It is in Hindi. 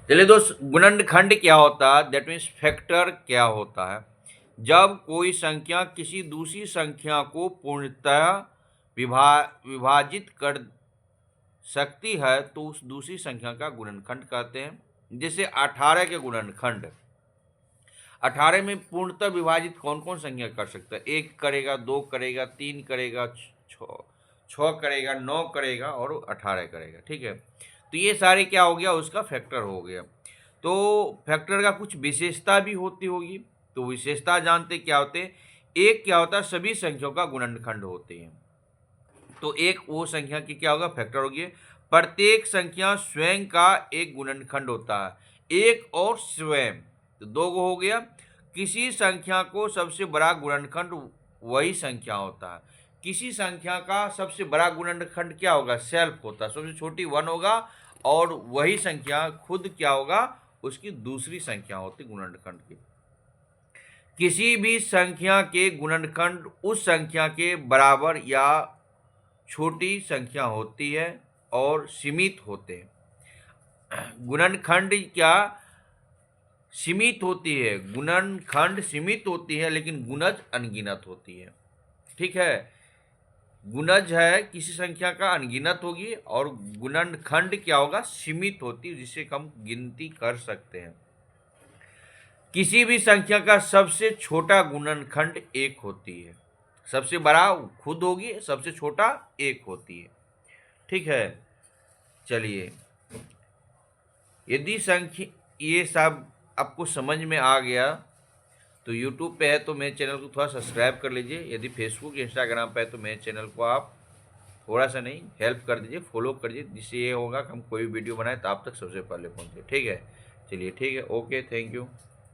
चलिए दोस्त, गुणनखंड क्या होता है, दैट मीन्स फैक्टर क्या होता है। जब कोई संख्या किसी दूसरी संख्या को पूर्णतः विभाजित कर सकती है तो उस दूसरी संख्या का गुणनखंड कहते हैं। जैसे 18 के गुणनखंड, 18 में पूर्णतः विभाजित कौन कौन संख्या कर सकता है? 1 करेगा, 2 करेगा, 3 करेगा, 6 करेगा, 9 करेगा और 18 करेगा। ठीक है, तो ये सारे क्या हो गया, उसका फैक्टर हो गया। तो फैक्टर का कुछ विशेषता भी होती होगी, तो विशेषता जानते क्या होते हैं? एक क्या होता है, सभी संख्याओं का गुणनखंड होते हैं। तो एक वो संख्या की क्या होगा, फैक्टर होगी। प्रत्येक संख्या स्वयं का एक गुणनखंड होता है, एक और स्वयं, तो दो गो हो गया। किसी संख्या को सबसे बड़ा गुणनखंड वही संख्या होता है। किसी संख्या का सबसे बड़ा गुणनखंड क्या होगा, सेल्फ होता है, सबसे छोटी 1 होगा और वही संख्या खुद क्या होगा, उसकी दूसरी संख्या होती गुणनखंड की। किसी भी संख्या के गुणनखंड उस संख्या के बराबर या छोटी संख्या होती है और सीमित होते हैं। गुणनखंड क्या सीमित होती है, गुणनखंड सीमित होती है लेकिन गुणज अनगिनत होती है। ठीक है, गुणज है किसी संख्या का अनगिनत होगी और गुणनखंड क्या होगा, सीमित होती है जिसे हम गिनती कर सकते हैं। किसी भी संख्या का सबसे छोटा गुणनखंड 1 होती है, सबसे बड़ा खुद होगी, सबसे छोटा 1 होती है। ठीक है, चलिए, यदि संख्या ये सब आपको समझ में आ गया तो यूट्यूब पे है तो मेरे चैनल को थोड़ा सब्सक्राइब कर लीजिए। यदि फेसबुक इंस्टाग्राम पे है तो मेरे चैनल को आप थोड़ा सा नहीं, हेल्प कर दीजिए, फॉलो कर दीजिए, जिससे ये होगा कि हम कोई वीडियो बनाए तो आप तक सबसे पहले पहुँचे। ठीक है, चलिए, ठीक है, ओके, थैंक यू।